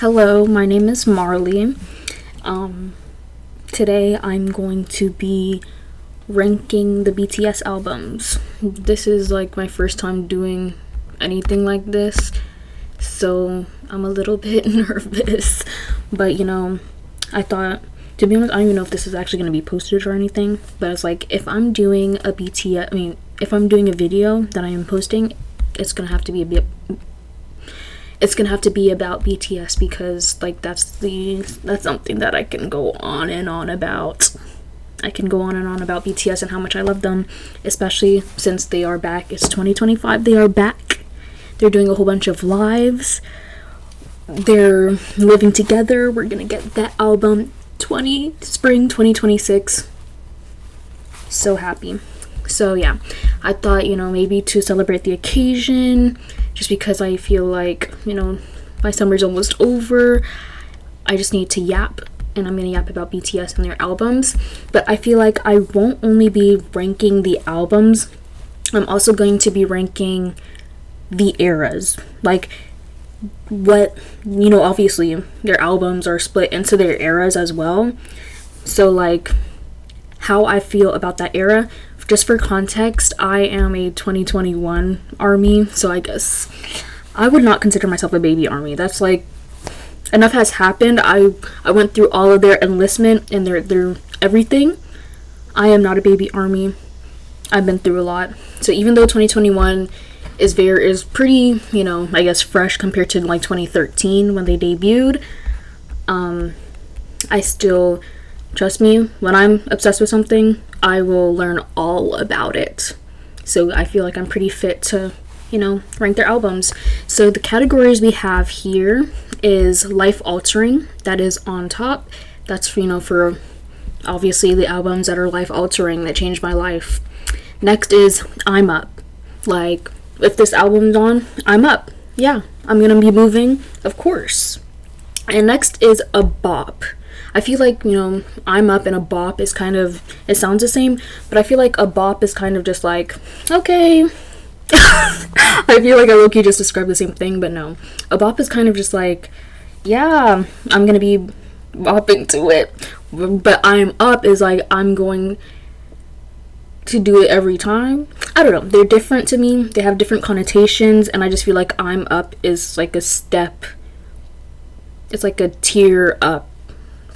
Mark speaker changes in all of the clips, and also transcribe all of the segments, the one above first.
Speaker 1: Hello, my name is Marley. Today I'm going to be ranking the BTS albums. This is like my first time doing anything like this, so I'm a little bit nervous. But I thought, to be honest, I don't even know if this is actually going to be posted or anything, but it's like if I'm doing a if I'm doing a video that I am posting, it's going to have to be about BTS, because like that's something that I can go on and on about. I can go on and on about BTS and how much I love them, especially since they are back. It's 2025. They are back. They're doing a whole bunch of lives. They're living together. We're gonna get that album spring 2026. So happy. So yeah, I thought, maybe to celebrate the occasion, just because I feel like, my summer's almost over, I just need to yap, and I'm gonna yap about BTS and their albums. But I feel like I won't only be ranking the albums, I'm also going to be ranking the eras. Like, what, obviously their albums are split into their eras as well. So like, how I feel about that era. Just for context, I am a 2021 army, so I guess I would not consider myself a baby army. That's like, enough has happened. I went through all of their enlistment and their everything. I am not a baby army. I've been through a lot. So even though 2021 is pretty, I guess fresh compared to like 2013 when they debuted, I still, trust me, when I'm obsessed with something, I will learn all about it. So I feel like I'm pretty fit to, rank their albums. So the categories we have here is life altering. That is on top. That's, for obviously the albums that are life altering, that changed my life. Next is I'm up. Like, if this album's on, I'm up. Yeah, I'm gonna be moving, of course. And next is a bop. I feel like, I'm up and a bop is kind of, it sounds the same, but I feel like a bop is kind of just like, okay. I feel like I low-key just described the same thing, but no. A bop is kind of just like, yeah, I'm gonna be bopping to it. But I'm up is like, I'm going to do it every time. I don't know. They're different to me. They have different connotations, and I just feel like I'm up is like a step. It's like a tier up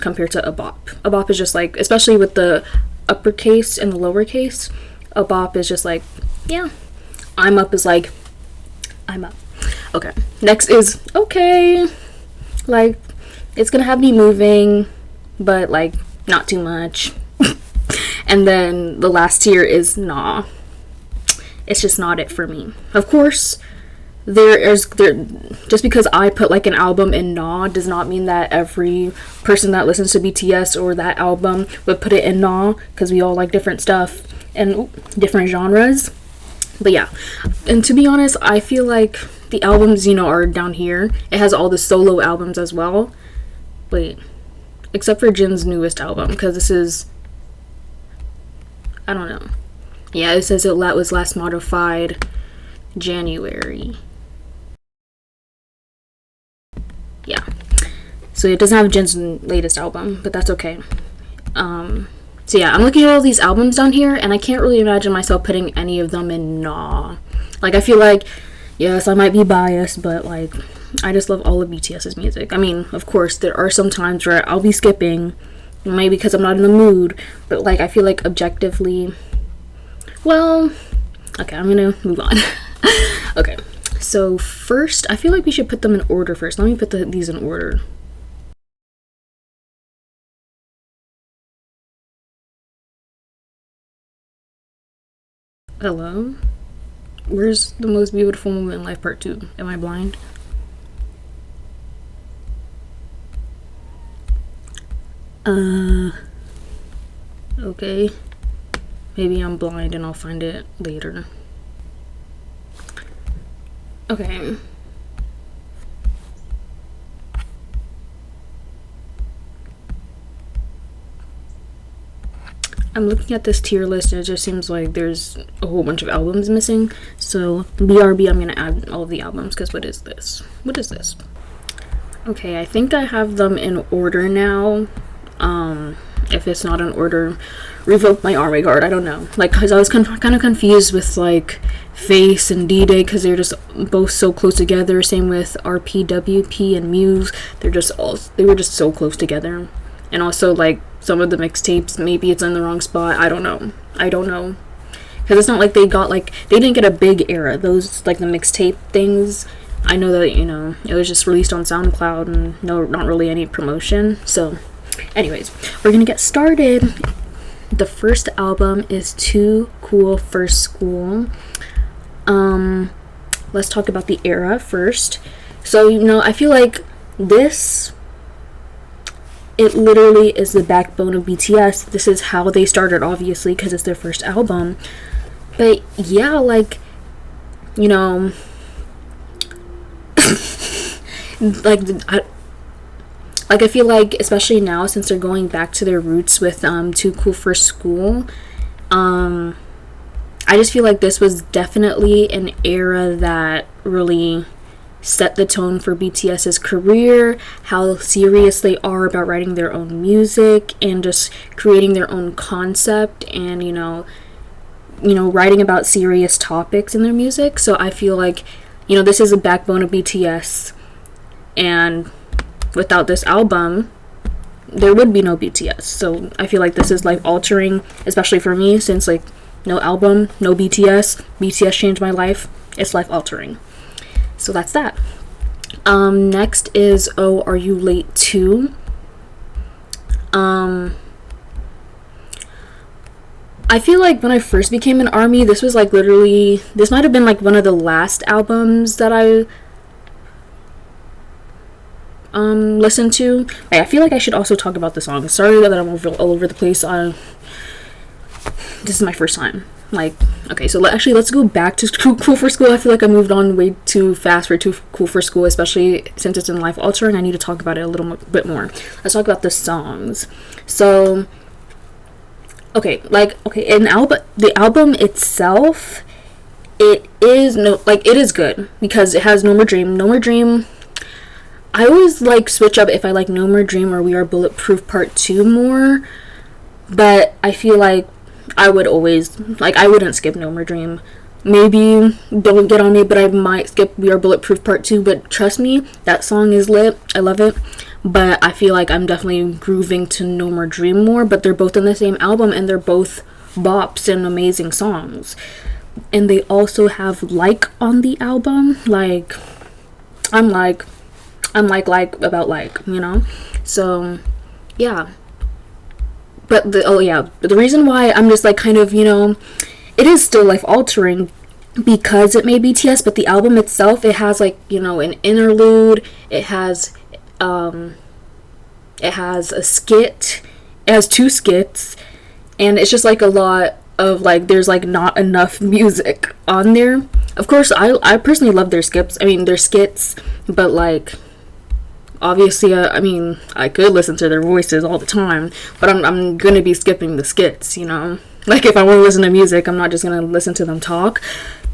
Speaker 1: compared to a bop. A bop is just like, especially with the uppercase and the lowercase, a bop is just like, yeah. I'm up is like, I'm up. Okay. Next is okay. Like, it's gonna have me moving, but like not too much. And then the last tier is nah. It's just not it for me. Of course, just because I put like an album in nah does not mean that every person that listens to BTS or that album would put it in nah, because we all like different stuff and different genres. But yeah, and to be honest, I feel like the albums, are down here. It has all the solo albums as well. Wait, except for Jin's newest album, because this is, I don't know. Yeah, it says it was last modified January. Yeah, so it doesn't have Jin's latest album, but that's okay. So yeah, I'm looking at all these albums down here, and I can't really imagine myself putting any of them in nah. Like, I feel like, yes, I might be biased, but like, I just love all of BTS's music. I mean, of course, there are some times where I'll be skipping, maybe because I'm not in the mood, but like, I feel like objectively, well, okay, I'm gonna move on. Okay, so first, I feel like we should put them in order first. Let me put these in order. Hello? Where's the most beautiful moment in life part 2? Am I blind? Okay. Maybe I'm blind and I'll find it later. Okay. I'm looking at this tier list and it just seems like there's a whole bunch of albums missing. So BRB, I'm gonna add all of the albums, because what is this? Okay, I think I have them in order now. If it's not in order, revoke my army guard. I don't know. Like, because I was kind of confused with, like, Face and D-Day, because they're just both so close together. Same with RPWP and Muse. They were just so close together. And also, like, some of the mixtapes, maybe it's in the wrong spot. I don't know. Because it's not like they didn't get a big era. Those, like, the mixtape things, I know that, it was just released on SoundCloud and not really any promotion. So, anyways, we're gonna get started. The first album is Too Cool for School. Let's talk about the era first. So, I feel like this, it literally is the backbone of BTS. This is how they started, obviously, because it's their first album. But yeah, like, I feel like, especially now, since they're going back to their roots with Too Cool for School, I just feel like this was definitely an era that really set the tone for BTS's career, how serious they are about writing their own music and just creating their own concept, and writing about serious topics in their music. So I feel like, this is a backbone of BTS, and without this album, there would be no BTS. So I feel like this is life altering, especially for me, since, like, no album, no BTS changed my life. It's life altering. So that's that. Next is Oh, Are You Late Too? I feel like when I first became an ARMY, this was like literally, this might have been like one of the last albums that I listened to. I feel like I should also talk about the song. Sorry that I'm all over the place. This is my first time. Like, okay, so let's go back to Too Cool for School. I feel like I moved on way too fast for Too Cool for School, especially since it's in life altering. I need to talk about it a little bit more. Let's talk about the songs. So, the album itself, it is good because it has No More Dream. No More Dream, I always like switch up if I like No More Dream or We Are Bulletproof Part 2 more, but I feel like I would always, like, I wouldn't skip No More Dream. Maybe, don't get on me, but I might skip We Are Bulletproof Part 2, but trust me, that song is lit. I love it. But I feel like I'm definitely grooving to No More Dream more, but they're both in the same album, and they're both bops and amazing songs. And they also have Like on the album. Like, I'm like about like, So, yeah. But the reason why I'm just like kind of, it is still life altering because it made BTS, but the album itself, it has like, an interlude, it has a skit, it has 2 skits, and it's just like a lot of like, there's like not enough music on there. Of course, I personally love their skits, but like, obviously, I could listen to their voices all the time, but I'm gonna be skipping the skits, Like, if I want to listen to music, I'm not just gonna listen to them talk.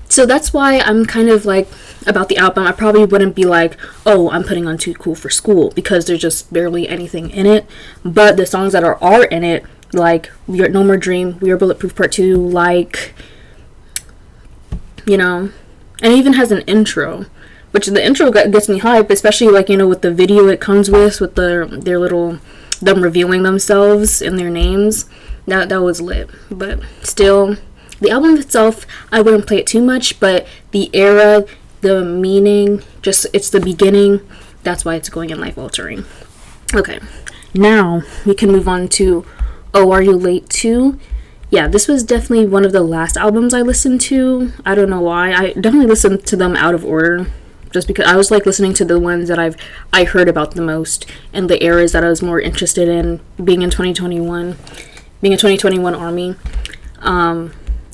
Speaker 1: So that's why I'm kind of like, about the album, I probably wouldn't be like, oh, I'm putting on Too Cool for School, because there's just barely anything in it. But the songs that are in it, like No More Dream, We Are Bulletproof Part 2, like, and it even has an intro. Which the intro gets me hype, especially like, with the video it comes with them revealing themselves and their names. That was lit. But still, the album itself, I wouldn't play it too much, but the era, the meaning, it's the beginning. That's why it's going in life altering. Okay, now we can move on to Oh, Are You Late Too? Yeah, this was definitely one of the last albums I listened to. I don't know why. I definitely listened to them out of order. Just because I was like listening to the ones that I heard about the most and the eras that I was more interested in, being a 2021 ARMY.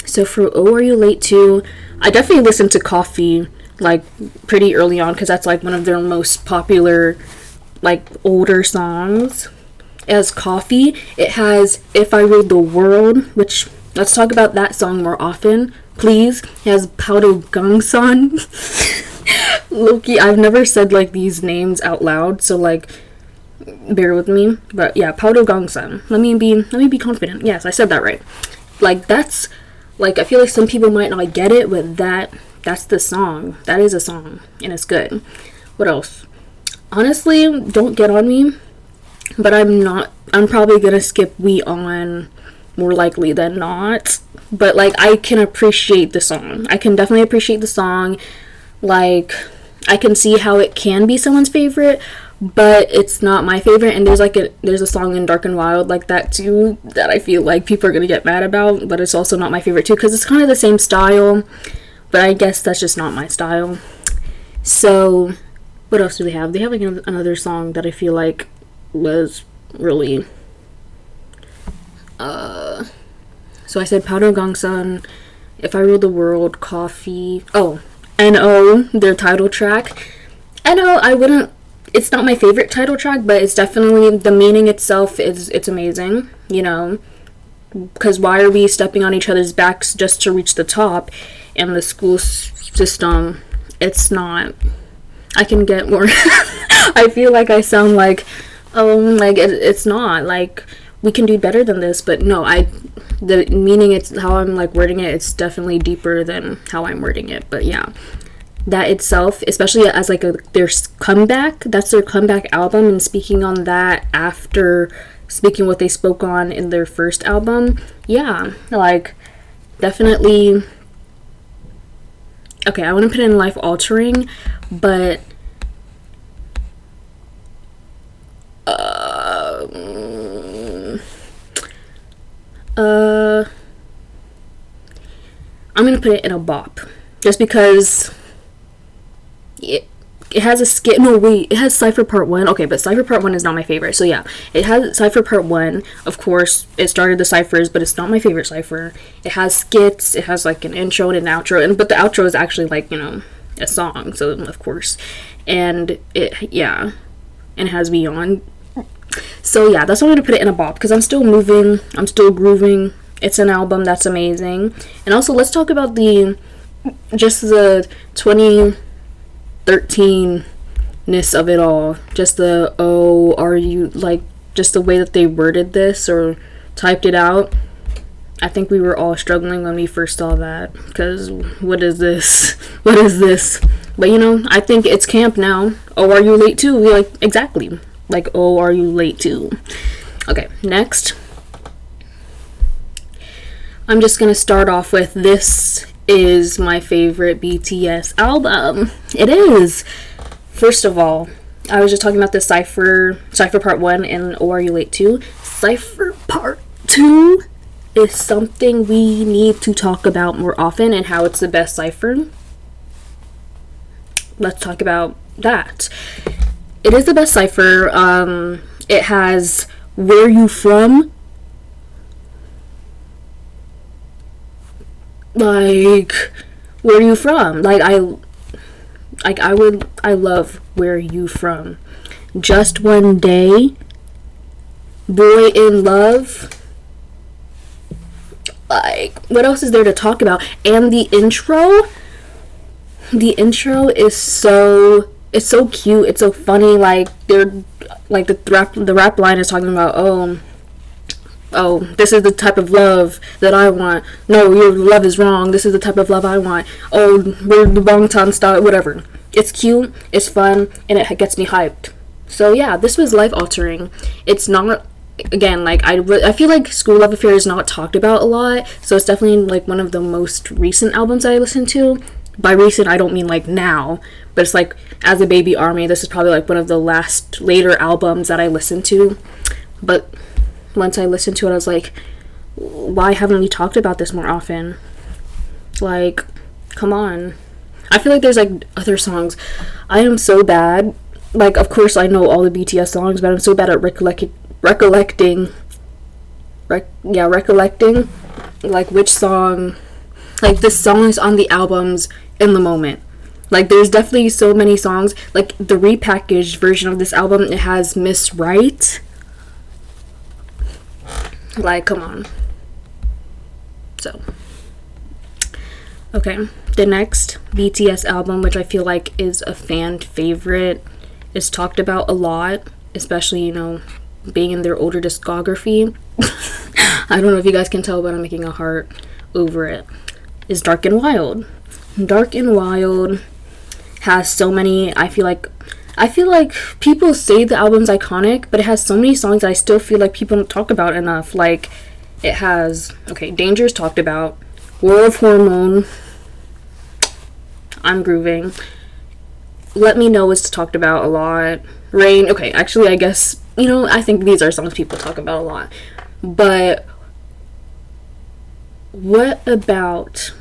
Speaker 1: So for Oh, Are You Late Too, I definitely listened to Coffee like pretty early on, because that's like one of their most popular like older songs. It has Coffee. It has If I Ruled the World, which, let's talk about that song more often, please. It has Pao Do Gangsan. Loki, I've never said like these names out loud, so like bear with me. But yeah, Paudo Gongsan. Let me be confident. Yes, I said that right. Like that's like I feel like some people might not get it, but that's the song. That is a song, and it's good. What else? Honestly, don't get on me, but I'm probably gonna skip We On more likely than not. But like I can appreciate the song. I can definitely appreciate the song. Like I can see how it can be someone's favorite, but it's not my favorite. And there's a song in Dark and Wild like that too that I feel like people are gonna get mad about, but it's also not my favorite too because it's kind of the same style, but I guess that's just not my style. So what else do they have? They have like another song that I feel like was really so I said Powder Gongsan, If I Ruled the World, Coffee. Oh, N.O., their title track. N.O., it's not my favorite title track, but it's definitely, the meaning itself it's amazing, you know, because why are we stepping on each other's backs just to reach the top? And the school system, it's not. I can get more I feel like I sound like like it's not like we can do better than this, but no, the meaning, it's how I'm like wording it, it's definitely deeper than how I'm wording it. But yeah, that itself, especially as like their comeback, that's their comeback album, and speaking on that after speaking what they spoke on in their first album, yeah, like definitely. Okay, I want to put in life altering, but I'm gonna put it in a bop, just because it has a skit. No, wait, it has Cypher Part 1. Okay, but Cypher Part 1 is not my favorite. So yeah, it has Cypher Part 1. Of course, it started the ciphers, but it's not my favorite cipher. It has skits. It has like an intro and an outro, but the outro is actually like, you know, a song. So of course, and it has Beyond. So yeah, that's why I'm gonna put it in a bop, because I'm still moving. I'm still grooving. It's an album that's amazing. And also, let's talk about the 2013-ness of it all. Just the, oh, are you, like, just the way that they worded this or typed it out. I think we were all struggling when we first saw that, because what is this? What is this? But you know, I think it's camp now. Oh, are you late too? We like, exactly. Like, oh, are you late too? Okay, next. I'm just gonna start off with, this is my favorite BTS album. It is. First of all, I was just talking about the Cypher Part 1 and Oh Are You Late Too. Cypher Part 2 is something we need to talk about more often, and how it's the best cipher. Let's talk about that. It is the best cipher. It has Where You From. Like, where are you from? I love Where You From. Just One Day. Boy in Love. Like, what else is there to talk about? And the intro is so, it's so cute, it's so funny. Like, they're like, the rap line is talking about, oh, this is the type of love that I want. No, your love is wrong. This is the type of love I want. Oh, we're the Bangtan style, whatever. It's cute, it's fun, and it gets me hyped. So yeah, this was life altering. It's not, again, like, I feel like School Love Affair is not talked about a lot, so it's definitely like one of the most recent albums I listened to. By recent, I don't mean like now, but it's like, as a baby ARMY, this is probably like one of the later albums that I listened to. But once I listened to it, I was like, why haven't we talked about this more often? Like, come on. I feel like there's like other songs. I am so bad. Like, of course I know all the BTS songs, but I'm so bad at recollecting like which song, like the songs on the albums in the moment. Like, there's definitely so many songs. Like, the repackaged version of this album, it has Miss Right. Like, come on. So, Okay, the next BTS album, which I feel like is a fan favorite, is talked about a lot, especially, being in their older discography. I don't know if you guys can tell, but I'm making a heart over it. Is Dark and Wild. Dark and Wild has so many, I feel like people say the album's iconic, but it has so many songs that I still feel like people don't talk about enough. Like, it has, Danger's talked about, War of Hormone, I'm Grooving, Let Me Know is talked about a lot, Rain, actually I guess, I think these are songs people talk about a lot, but what about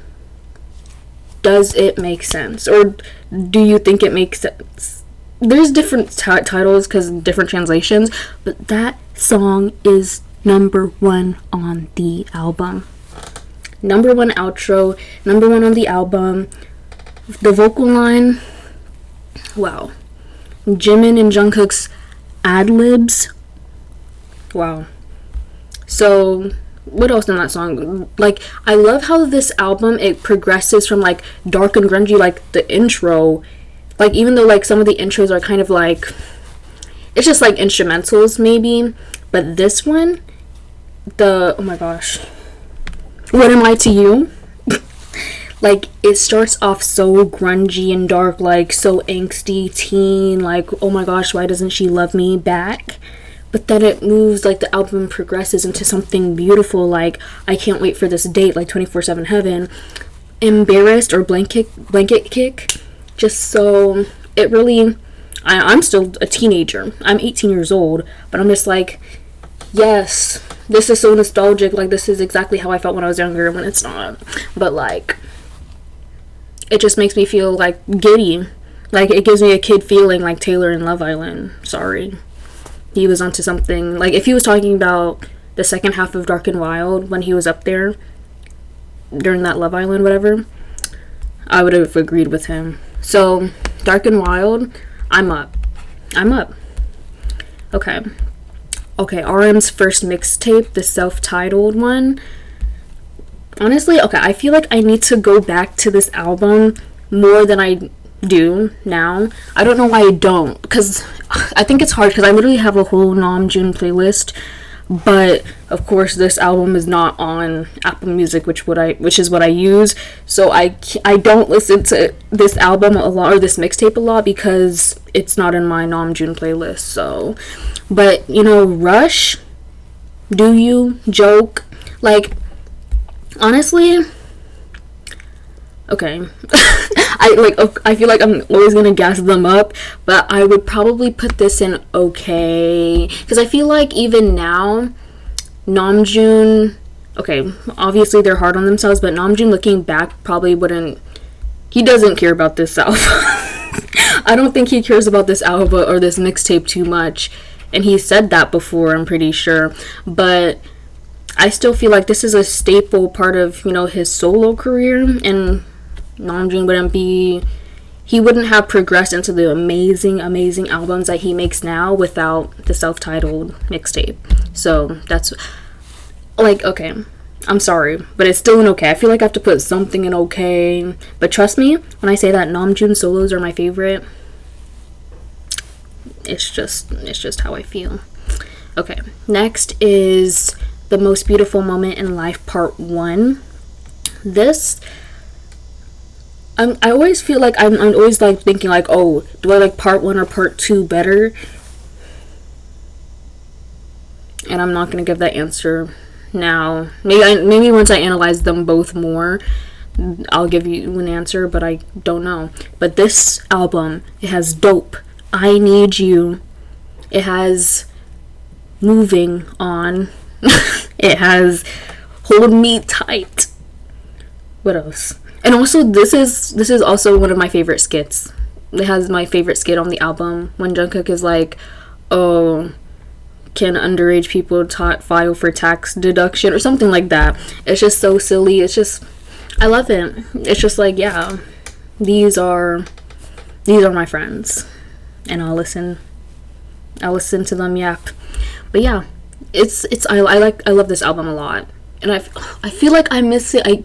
Speaker 1: Does It Make Sense? Or do you think it makes sense? There's different titles because different translations, but that song is number 1 on the album. Number 1 outro, number 1 on the album. The vocal line, wow. Jimin and Jungkook's ad-libs, wow. So, what else in that song? Like, I love how this album, it progresses from, like, dark and grungy, like, the intro. Like, even though, like, some of the intros are kind of, like, it's just, like, instrumentals, maybe. But this one, oh my gosh. What Am I to You? Like, it starts off so grungy and dark, like, so angsty teen, like, oh my gosh, why doesn't she love me back? But then it moves, like, the album progresses into something beautiful, like, I Can't Wait for This Date, like 24/7 Heaven. Embarrassed or Blanket Kick, just so, it really, I'm still a teenager. I'm 18 years old, but I'm just like, yes, this is so nostalgic, like, this is exactly how I felt when I was younger, when it's not. But, like, it just makes me feel, like, giddy. Like, it gives me a kid feeling like Taylor in Love Island. Sorry. He was onto something. Like, if he was talking about the second half of Dark and Wild when he was up there during that Love Island, whatever, I would have agreed with him. So, Dark and Wild, I'm up. Okay, RM's first mixtape, the self-titled one. Honestly, I feel like I need to go back to this album more than I do now. I don't know why I don't, because I think it's hard, because I literally have a whole Namjoon playlist, but of course this album is not on Apple Music, which is what I use, so I don't listen to this album a lot, or this mixtape a lot, because it's not in my Namjoon playlist. So, but Rush, Do You, Joke, like, honestly, I feel like I'm always gonna gas them up, but I would probably put this in okay, because I feel like even now, Namjoon, obviously they're hard on themselves, but Namjoon, looking back, probably wouldn't, he doesn't care about this album. I don't think he cares about this album or this mixtape too much, and he said that before, I'm pretty sure, but I still feel like this is a staple part of, his solo career, and Namjoon wouldn't have progressed into the amazing, amazing albums that he makes now without the self-titled mixtape. So, that's, like, I'm sorry, but it's still an okay. I feel like I have to put something in okay, but trust me, when I say that Namjoon solos are my favorite, it's just how I feel. Okay, next is The Most Beautiful Moment in Life Part 1. This, I always feel like I'm always like thinking like, oh, do I like Part 1 or Part 2 better? And I'm not going to give that answer now. Maybe once I analyze them both more, I'll give you an answer, but I don't know. But this album, it has Dope, I Need You, it has Moving On, it has Hold Me Tight. What else? And also, this is also one of my favorite skits. It has my favorite skit on the album when Jungkook is like, oh, can underage people file for tax deduction or something like that. It's just so silly. It's just, I love it. It's just like, yeah, these are my friends, and I'll listen to them yap. But yeah, I love this album a lot. And I feel like I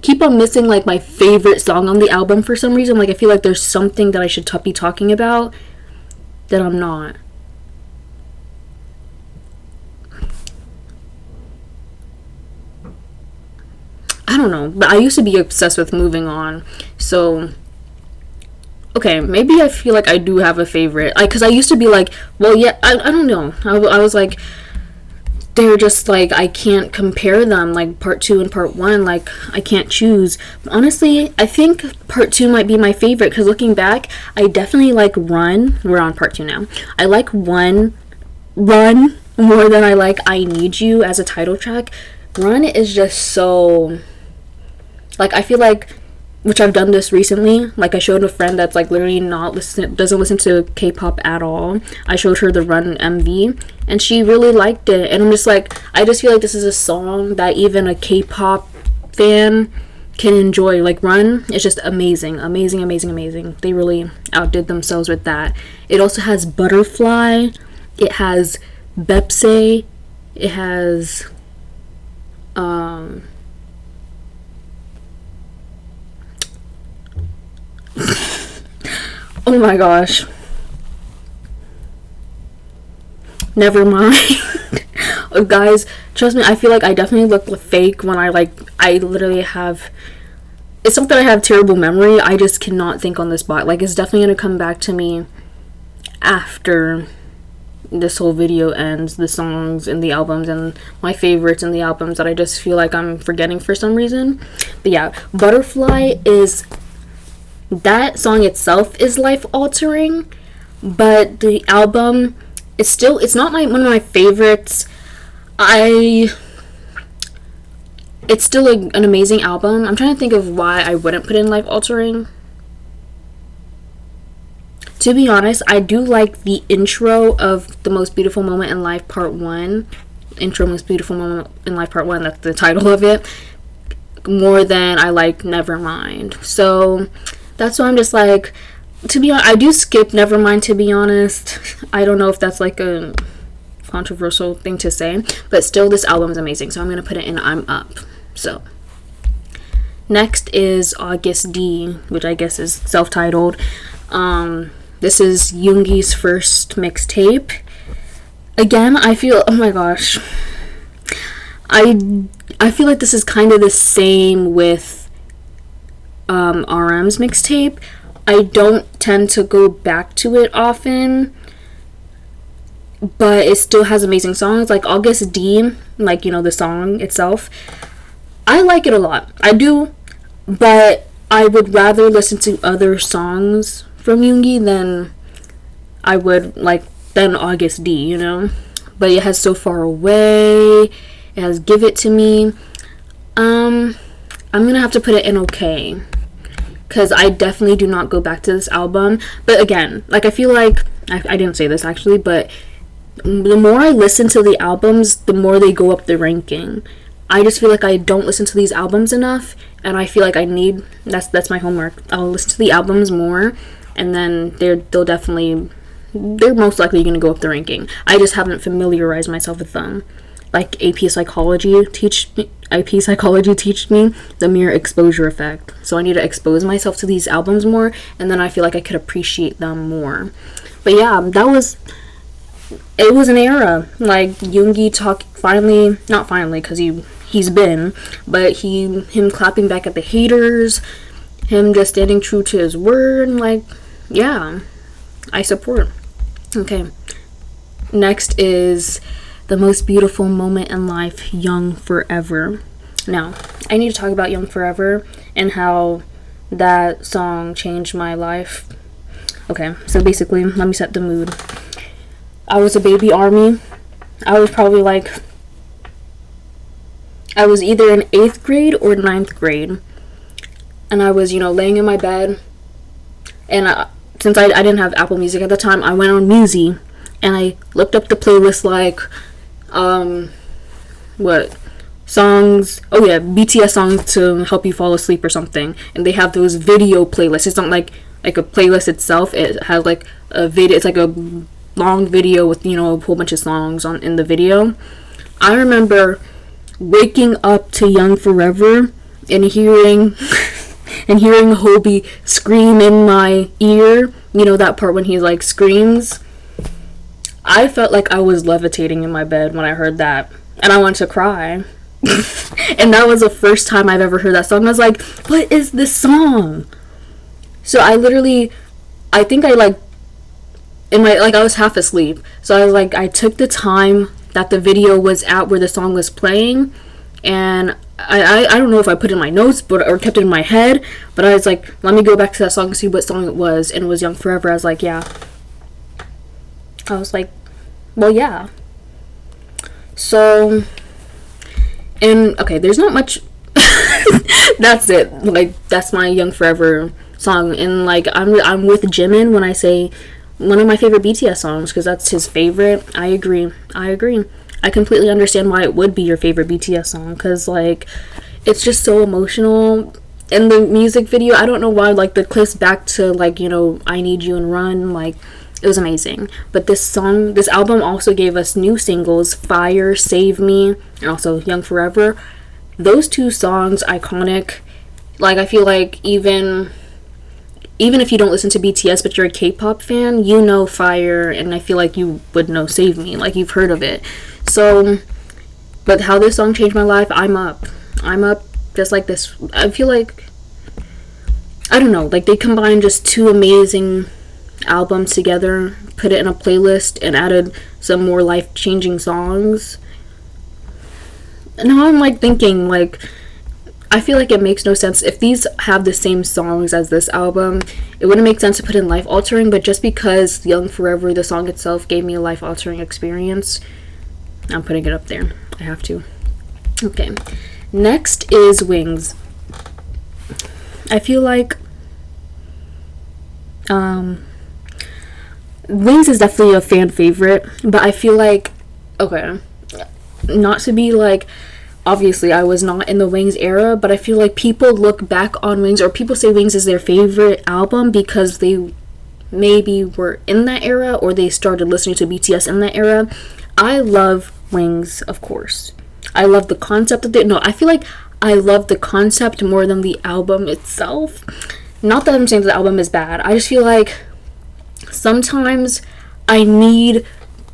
Speaker 1: keep on missing like my favorite song on the album for some reason. Like I feel like there's something that I should be talking about that I'm not. I don't know, but I used to be obsessed with Moving On. So okay, maybe I feel like I do have a favorite. Because I used to be like, well, yeah, I don't know. I was like, they're just like, I can't compare them, like part 2 and part 1, like I can't choose. But honestly, I think part 2 might be my favorite, because looking back, I definitely like Run. We're on part 2 now. I like Run more than I like I Need You as a title track. Run is just so, like, I feel like, which I've done this recently, like I showed a friend that's like literally doesn't listen to K-pop at all. I showed her the Run MV and she really liked it, and I'm just like, I just feel like this is a song that even a K-pop fan can enjoy. Like Run is just amazing. They really outdid themselves with that. It also has Butterfly, it has Bepse, it has oh my gosh, never mind. Guys, trust me, I feel like I definitely look fake when I literally have, it's something I have terrible memory. I just cannot think on the spot. Like, it's definitely gonna come back to me after this whole video ends, the songs and the albums and my favorites and the albums that I just feel like I'm forgetting for some reason. But yeah, Butterfly is, that song itself is life altering, but the album, it's not one of my favorites. It's still an amazing album. I'm trying to think of why I wouldn't put in life altering. To be honest, I do like the intro of The Most Beautiful Moment in Life Part 1. Intro Most Beautiful Moment in Life Part 1, that's the title of it, more than I like Nevermind. So that's why I'm just like, to be honest, I do skip Nevermind, to be honest. I don't know if that's like a controversial thing to say, but still, this album is amazing, so I'm going to put it in I'm Up. So next is August D, which I guess is self-titled. This is Yoongi's first mixtape. Again, I feel, oh my gosh, I feel like this is kind of the same with RM's mixtape. I don't tend to go back to it often, but it still has amazing songs. Like August D, like, you know, the song itself, I like it a lot. I do, but I would rather listen to other songs from Yoongi than I would than August D, you know. But it has So Far Away, it has Give It To Me. I'm gonna have to put it in okay, because I definitely do not go back to this album. But again, like, I feel like I didn't say this actually, but the more I listen to the albums, the more they go up the ranking. I just feel like I don't listen to these albums enough, and I feel like I need, that's my homework. I'll listen to the albums more, and then they're most likely going to go up the ranking. I just haven't familiarized myself with them. Like AP Psychology teach me the mere exposure effect. So I need to expose myself to these albums more, and then I feel like I could appreciate them more. But yeah, it was an era. Like, Yoongi not finally, because he's been, but him clapping back at the haters, him just standing true to his word, like, yeah, I support. Okay, next is The Most Beautiful Moment in Life, Young Forever. Now, I need to talk about Young Forever and how that song changed my life. Okay, so basically, let me set the mood. I was a baby army. I was probably I was either in 8th grade or 9th grade. And I was, laying in my bed. And since I didn't have Apple Music at the time, I went on Muse. And I looked up the playlist BTS songs to help you fall asleep or something. And they have those video playlists. It's not like a playlist itself. It has a video. It's like a long video with, a whole bunch of songs in the video. I remember waking up to Young Forever and hearing Hobie scream in my ear, you know that part when he like screams, I felt like I was levitating in my bed when I heard that, and I wanted to cry. And that was the first time I've ever heard that song. I was like, what is this song? So I think I like in my I was half asleep, so I was like, I took the time that the video was at where the song was playing, and I don't know if I put it in my notes or kept it in my head, but I was like, let me go back to that song and see what song it was, and it was Young Forever. I was like, yeah. I was like, well, yeah. So, and okay, there's not much. That's it. Like, that's my Young Forever song, and like I'm with Jimin when I say one of my favorite BTS songs, because that's his favorite. I agree. I completely understand why it would be your favorite BTS song, because like it's just so emotional. In the music video, I don't know why, like the clips back to like, you know, I Need You and Run, like it was amazing. But this album also gave us new singles, Fire, Save Me, and also Young Forever. Those two songs, iconic. Like, I feel like even if you don't listen to BTS but you're a K-pop fan, you know Fire, and I feel like you would know Save Me, like you've heard of it. So, but how this song changed my life, I'm up just like this. I feel like, I don't know, like they combined just two amazing albums together, put it in a playlist, and added some more life-changing songs. And now I'm like thinking, like, I feel like it makes no sense if these have the same songs as this album. It wouldn't make sense to put in life altering, but just because Young Forever, the song itself, gave me a life altering experience, I'm putting it up there. I have to. Okay, next is Wings. I feel like Wings is definitely a fan favorite, but I feel like, okay, not to be like, obviously I was not in the Wings era, but I feel like people look back on Wings, or people say Wings is their favorite album because they maybe were in that era, or they started listening to BTS in that era. I love Wings, of course. I love the concept of it. No, I feel like I love the concept more than the album itself. Not that I'm saying the album is bad. I just feel like sometimes I need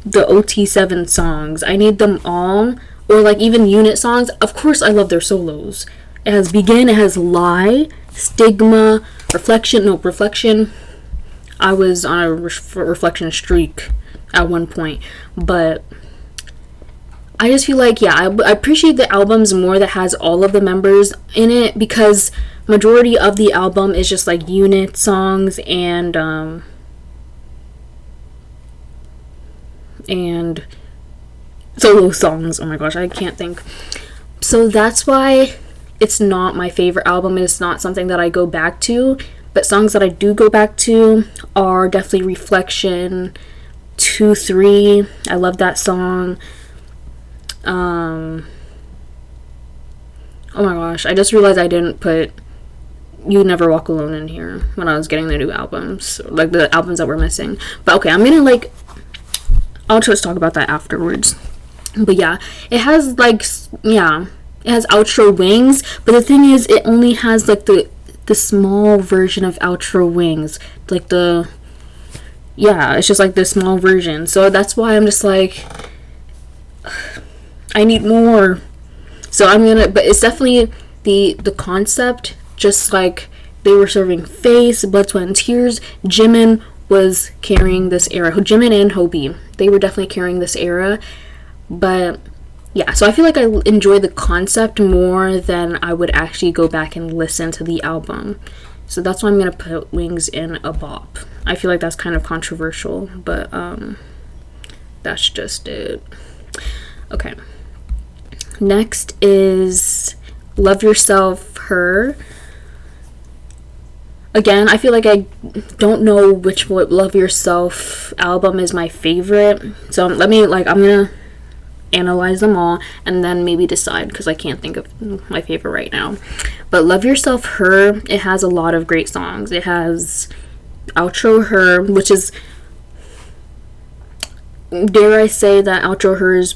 Speaker 1: the OT7 songs. I need them all. Or like even unit songs. Of course I love their solos. It has Begin, it has Lie, Stigma, Reflection. I was on a Reflection streak at one point. But I just feel like, yeah, I appreciate the albums more that has all of the members in it, because majority of the album is just like unit songs and solo songs. Oh my gosh, I can't think. So that's why it's not my favorite album. It's not something that I go back to, but songs that I do go back to are definitely Reflection, 2-3. I love that song. Oh my gosh, I just realized I didn't put You Never Walk Alone in here when I was getting the new albums, like the albums that were missing. But okay, I'll just talk about that afterwards. But yeah, it has it has outro Wings, but the thing is, it only has like the small version of outro Wings, like it's just like the small version. So that's why I'm just like, I need more. So but it's definitely the concept, just like they were serving Face, Blood, Sweat, and Tears. Jimin was carrying this era. Jimin and Hobie, they were definitely carrying this era. But yeah, so I feel like I enjoy the concept more than I would actually go back and listen to the album. So that's why I'm gonna put Wings in a bop. I feel like that's kind of controversial, but that's just it. Okay, next is Love Yourself, Her. Again, I feel like I don't know which Love Yourself album is my favorite. So I'm gonna analyze them all and then maybe decide, because I can't think of my favorite right now. But Love Yourself, Her, it has a lot of great songs. It has outro Her, which is dare I say that outro her is,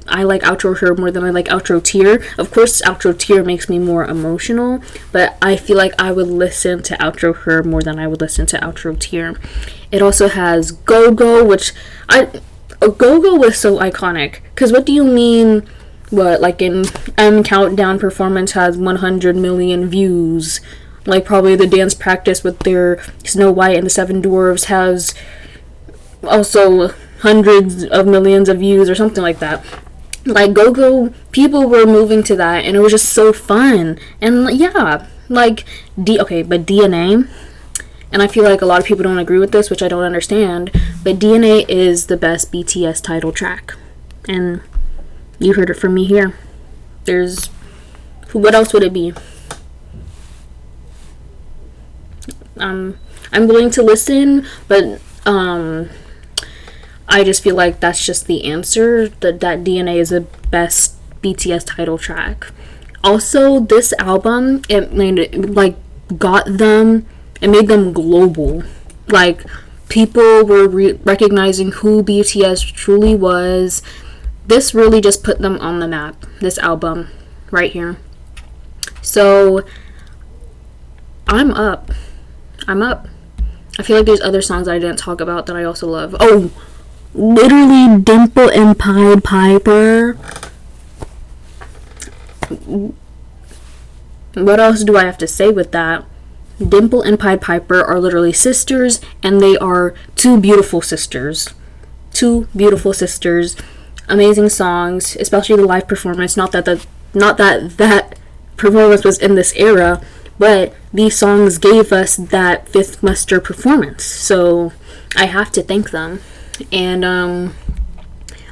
Speaker 1: I like outro her more than I like outro tear. Of course, outro tear makes me more emotional, but I feel like I would listen to outro her more than I would listen to outro tear. It also has Go Go, which Go Go was so iconic. Because what do you mean, what, like in Countdown performance has 100 million views? Like probably the dance practice with their Snow White and the Seven Dwarfs has also hundreds of millions of views or something like that. Like Go Go, people were moving to that, and it was just so fun. And yeah, like but DNA, and I feel like a lot of people don't agree with this, which I don't understand, but DNA is the best BTS title track, and you heard it from me here. What else would it be? I'm willing to listen, but I just feel like that's just the answer, that DNA is the best BTS title track. Also, this album, it made them global. Like, people were recognizing who BTS truly was. This really just put them on the map, this album right here. So I'm up. I feel like there's other songs I didn't talk about that I also love. Oh, literally Dimple and Pied Piper. What else do I have to say with that? Dimple and Pied Piper are literally sisters, and they are two beautiful sisters. Amazing songs, especially the live performance. Not that performance was in this era, but these songs gave us that fifth muster performance. So I have to thank them. And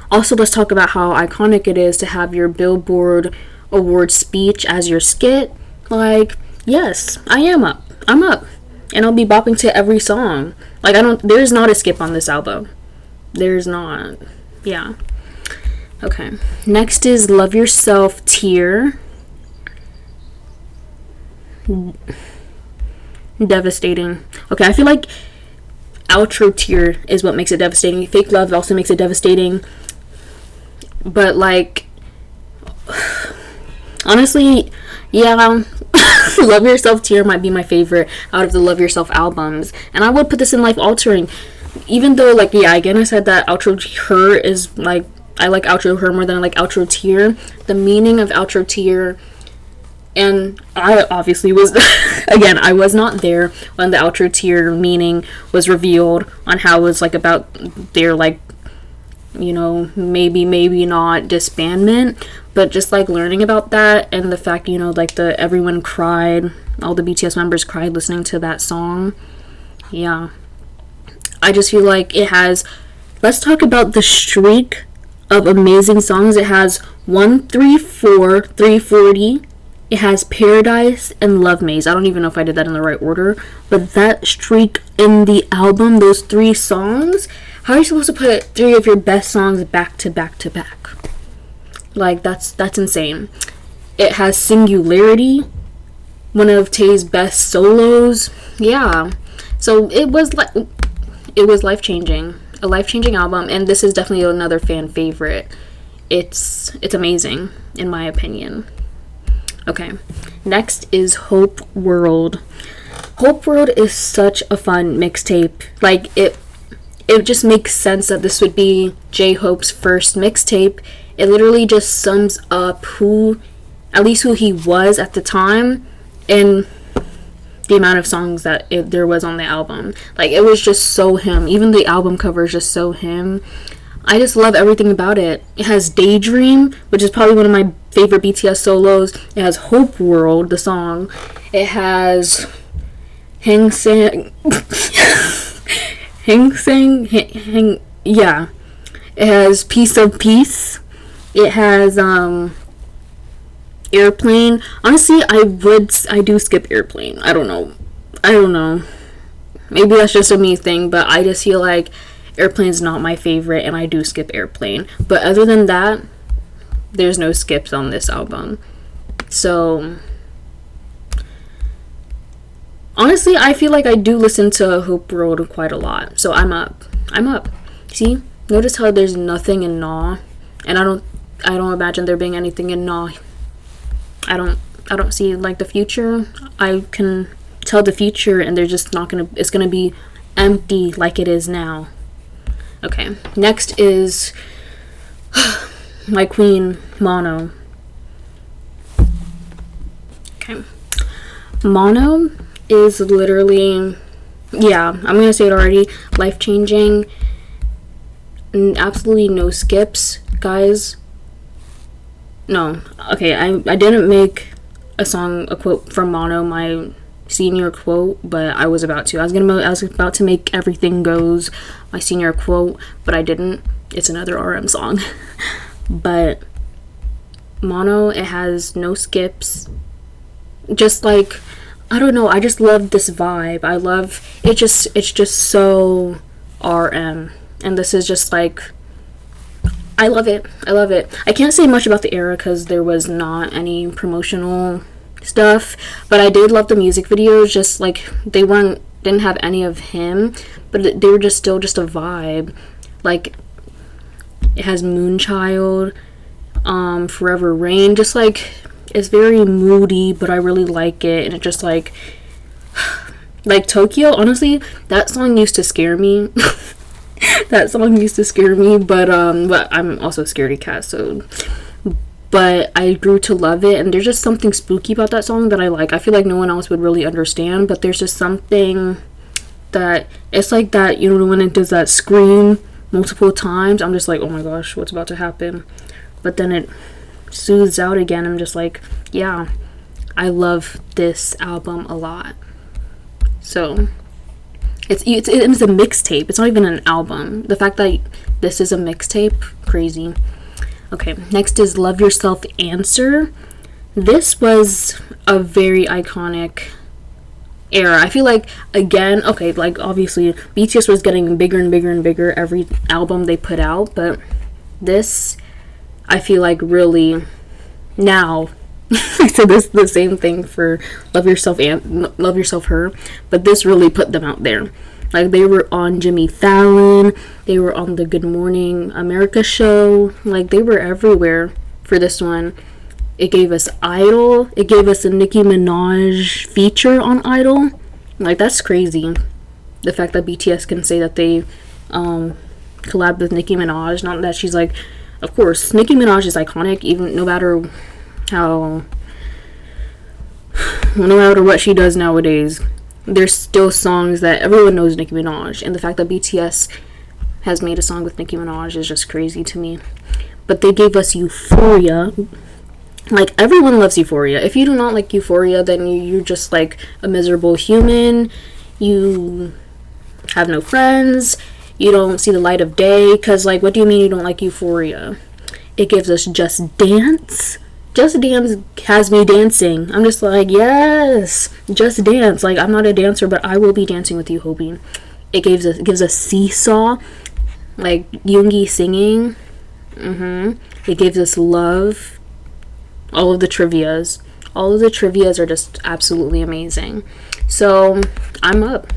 Speaker 1: also, let's talk about how iconic it is to have your Billboard award speech as your skit. Like, yes, I am up. I'm up. And I'll be bopping to every song. Like, there's not a skip on this album. There's not. Yeah. Okay. Next is Love Yourself, Tear. Devastating. Okay, I feel like outro Tear is what makes it devastating. Fake Love also makes it devastating. But, like, honestly, yeah, Love Yourself, Tear might be my favorite out of the Love Yourself albums. And I would put this in Life Altering. Even though, like, yeah, again, I said that outro Her is, like, I like outro Her more than I like outro Tear. The meaning of outro Tear, and I obviously was, again, I was not there when the outro Tear meaning was revealed on how it was, like, about their, like, you know, maybe not disbandment, but just, like, learning about that, and the fact, you know, like, everyone cried, all the BTS members cried listening to that song. Yeah. I just feel like it has, let's talk about the streak of amazing songs. It has 134, 340, it has Paradise and Love Maze. I don't even know if I did that in the right order, but that streak in the album, those three songs, how are you supposed to put three of your best songs back to back to back? Like, that's insane. It has Singularity, one of Tae's best solos. Yeah. So it was life-changing. A life-changing album, and this is definitely another fan favorite. It's amazing, in my opinion. Okay. Next is Hope World. Hope World is such a fun mixtape. Like, it just makes sense that this would be J-Hope's first mixtape. It literally just sums up who he was at the time, and the amount of songs that there was on the album. Like, it was just so him. Even the album cover is just so him. I just love everything about it. It has Daydream, which is probably one of my favorite BTS solos. It has Hope World, the song. It has Hang Sang. Yeah. It has Piece of Peace. It has Airplane. Honestly, I do skip Airplane. I don't know. Maybe that's just a me thing, but I just feel like Airplane's not my favorite, and I do skip Airplane. But other than that, there's no skips on this album. So, honestly, I feel like I do listen to Hope World quite a lot. So I'm up. See? Notice how there's nothing in na, and I don't imagine there being anything in na. I don't see like the future. I can tell the future, and they're just not gonna. It's gonna be empty like it is now. Okay, next is my queen, mono. Okay, mono is literally, yeah, I'm gonna say it already, life-changing. Absolutely no skips, guys. No, okay, I didn't make a quote from mono my senior quote, but I was about to. I was about to make Everything Goes my senior quote, but I didn't. It's another RM song. But mono, it has no skips. Just like, I don't know, I just love this vibe. I love it. It's just so RM, and this is just like, I love it. I can't say much about the era because there was not any promotional stuff, but I did love the music videos. Just like, didn't have any of him, but they were just still just a vibe. Like, it has Moonchild, Forever Rain, just like, it's very moody, but I really like it. And it just like Tokyo, honestly, that song used to scare me. That song used to scare me, but I'm also a scaredy cat, so, but I grew to love it, and there's just something spooky about that song that I like. I feel like no one else would really understand, but there's just something that, it's like that, you know, when it does that scream multiple times, I'm just like, oh my gosh, what's about to happen? But then it soothes out again. I'm just like, yeah, I love this album a lot. So it's a mixtape. It's not even an album. The fact that this is a mixtape, crazy. Okay, next is Love Yourself Answer. This was a very iconic era. I feel like, again, okay, like obviously BTS was getting bigger and bigger and bigger every album they put out, but this, I feel like, really now I said this the same thing for Love Yourself and Love Yourself Her, but this really put them out there. Like, they were on Jimmy Fallon, they were on the Good Morning America show, like, they were everywhere for this one. It gave us Idol, it gave us a Nicki Minaj feature on Idol. Like, that's crazy. The fact that BTS can say that they collabed with Nicki Minaj, not that she's like, of course, Nicki Minaj is iconic, even no matter what she does nowadays. There's still songs that everyone knows Nicki Minaj, and the fact that BTS has made a song with Nicki Minaj is just crazy to me. But they gave us Euphoria. Like, everyone loves Euphoria. If you do not like Euphoria, then you're just like a miserable human. You have no friends. You don't see the light of day. Because, like, what do you mean you don't like Euphoria? It gives us Just Dance. Just Dance has me dancing. I'm just like, yes, Just Dance. Like, I'm not a dancer, but I will be dancing with you, Hobie. It gives us Seesaw, like Yoongi singing. It gives us Love. All of the trivias are just absolutely amazing. So I'm up.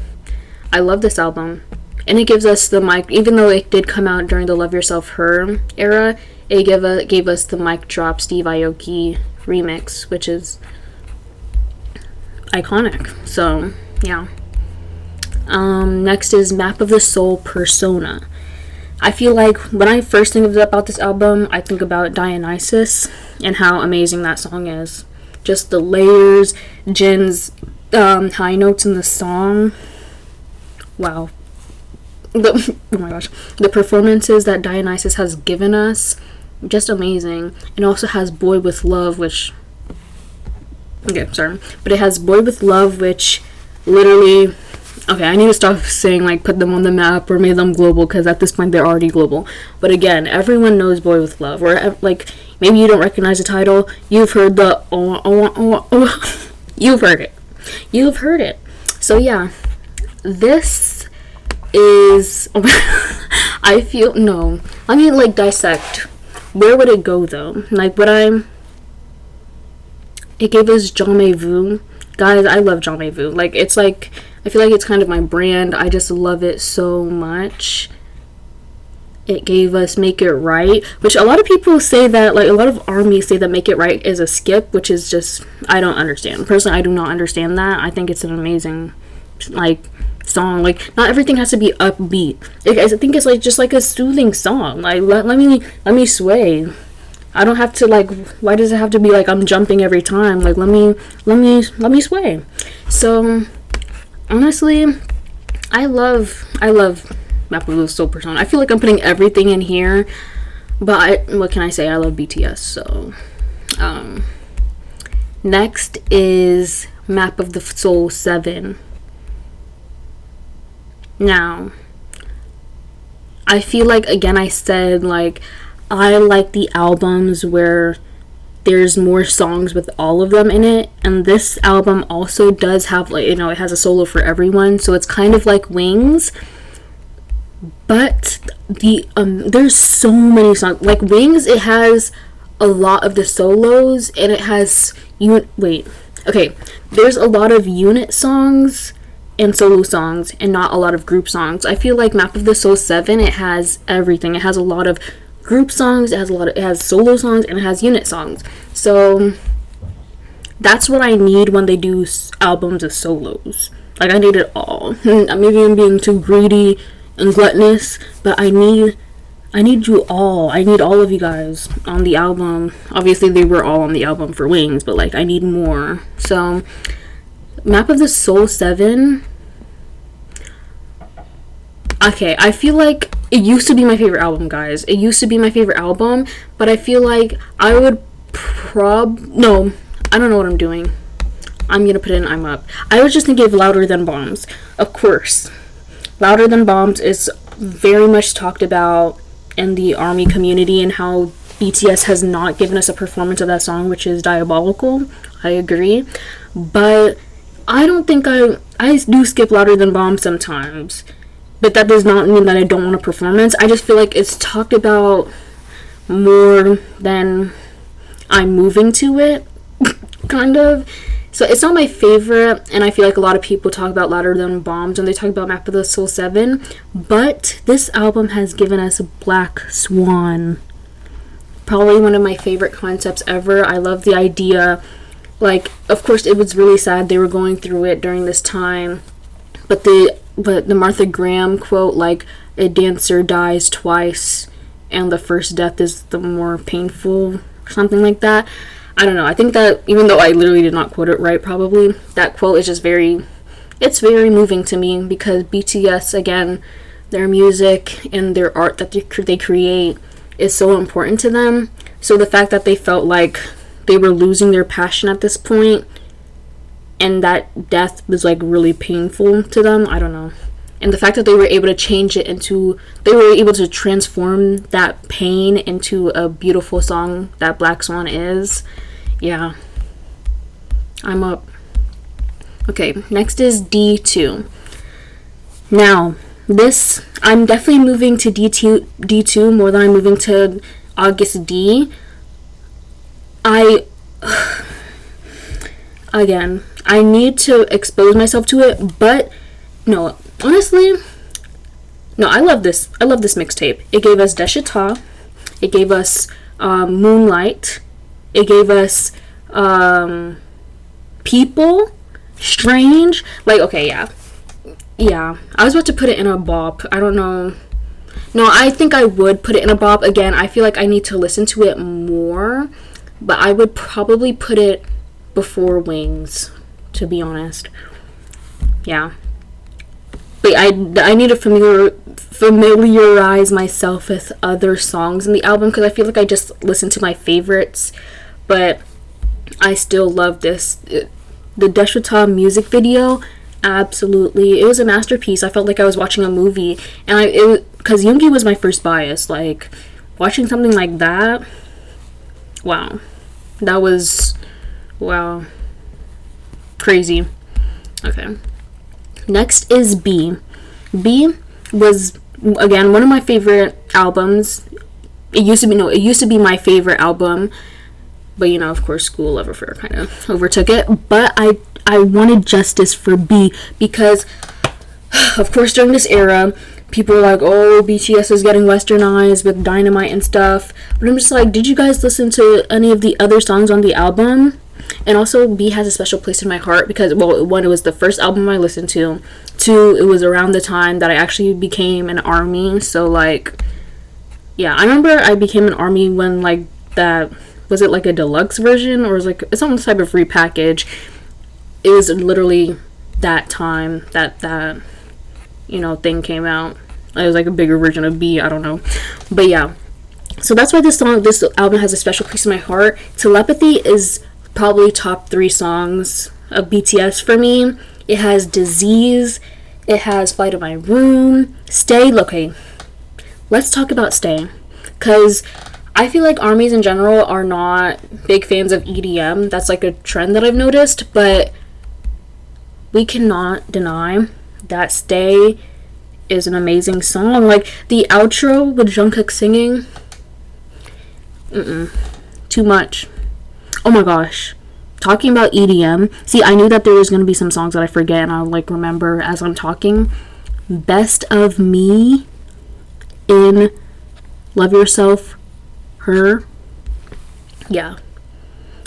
Speaker 1: I love this album, and it gives us the mic. Even though it did come out during the Love Yourself Her era, it gave us the Mic Drop Steve Aoki remix, which is iconic. So yeah. Next is Map of the Soul, Persona. I feel like when I first think about this album, I think about Dionysus and how amazing that song is. Just the layers, Jin's high notes in the song. Wow. Oh my gosh. The performances that Dionysus has given us, just amazing. It also has Boy With Love, which... Okay, sorry. But it has Boy With Love, which literally... Okay, I need to stop saying, like, put them on the map or made them global, because at this point they're already global. But again, everyone knows Boy With Love. Or, like, maybe you don't recognize the title. You've heard the... You've heard it. You've heard it. So, yeah. This is... I feel... No. Let me, like, dissect. Where would it go, though? Like, would I... It gave us Jamais-Vu. Guys, I love Jamais-Vu. Like, it's like... I feel like it's kind of my brand. I just love it so much. It gave us Make It Right, which a lot of people say that, like, a lot of armies say that Make It Right is a skip, which is just, I don't understand. Personally, I do not understand that. I think it's an amazing, like, song. Like, not everything has to be upbeat. I think it's, like, just, like, a soothing song. Like, let me sway. I don't have to, like, why does it have to be, like, I'm jumping every time? Like, let me sway. So, honestly, I love Map of the Soul Persona. I feel like I'm putting everything in here, but what can I say? I love BTS. So, next is Map of the Soul 7. Now, I feel like, again, I said, like, I like the albums where there's more songs with all of them in it, and this album also does have, like, it has a solo for everyone, so it's kind of like Wings. But there's so many songs. Like Wings, it has a lot of the solos, and it has there's a lot of unit songs and solo songs, and not a lot of group songs. I feel like Map of the Soul 7, it has everything. It has a lot of group songs, it has solo songs, and it has unit songs. So that's what I need when they do albums of solos. Like, I need it all. Maybe I'm being too greedy and gluttonous, but I need you all. I need all of you guys on the album. Obviously, they were all on the album for Wings, but, like, I need more. So, Map of the Soul 7. Okay, I feel like it used to be my favorite album, guys. It used to be my favorite album, but I feel like I would no, I don't know what I'm doing. I'm gonna put in I'm Up. I was just thinking of Louder Than Bombs. Of course. Louder Than Bombs is very much talked about in the ARMY community, and how BTS has not given us a performance of that song, which is diabolical. I agree. But I don't think I do skip Louder Than Bombs sometimes. But that does not mean that I don't want a performance. I just feel like it's talked about more than I'm moving to it, kind of. So it's not my favorite, and I feel like a lot of people talk about Louder Than Bombs when they talk about Map of the Soul 7, but this album has given us Black Swan. Probably one of my favorite concepts ever. I love the idea. Like, of course, it was really sad they were going through it during this time, but the Martha Graham quote, like, a dancer dies twice, and the first death is the more painful, or something like that. I don't know. I think that, even though I literally did not quote it right, probably, that quote is just it's very moving to me, because BTS, again, their music and their art that they create is so important to them. So the fact that they felt like they were losing their passion at this point, and that death was, like, really painful to them, I don't know. And the fact that they were able to they were able to transform that pain into a beautiful song that Black Swan is. Yeah. I'm Up. Okay, next is D2. Now, I'm definitely moving to D2 more than I'm moving to August D. Again, I need to expose myself to it, but no, honestly, no, I love this mixtape. It gave us Deshita, it gave us Moonlight, it gave us People, Strange, like, okay, yeah, I was about to put it in a bop. I don't know. No, I think I would put it in a bop. Again, I feel like I need to listen to it more, but I would probably put it before Wings, to be honest. Yeah. But I need to familiarize myself with other songs in the album, because I feel like I just listened to my favorites, but I still love this. The Deshita music video, absolutely, it was a masterpiece. I felt like I was watching a movie, and because Yoongi was my first bias, like, watching something like that, wow, that was, wow, crazy. Okay, next is B. B was, again, one of my favorite albums. It used to be my favorite album, but, of course, School Love Affair kind of overtook it. But I wanted justice for B, because Of course, during this era, people were like, oh, BTS is getting westernized with Dynamite and stuff. But I'm just like, did you guys listen to any of the other songs on the album? And also, B has a special place in my heart because, well, one, it was the first album I listened to. Two, it was around the time that I actually became an ARMY. So, like, yeah, I remember I became an ARMY when, like, that, was it like a deluxe version? Or was like, it's some type of repackage. It was literally that time that thing came out. It was like a bigger version of B, I don't know. But yeah. So that's why this album has a special place in my heart. Telepathy is probably top 3 songs of BTS for me. It has Disease, it has Fly to My Room, Stay. Okay, let's talk about Stay, because I feel like ARMYs in general are not big fans of EDM. That's like a trend that I've noticed, but we cannot deny that Stay is an amazing song. Like, the outro with Jungkook singing, too much. Oh my gosh. Talking about EDM. See, I knew that there was going to be some songs that I forget and I'll like remember as I'm talking. Best of Me in Love Yourself, Her. Yeah.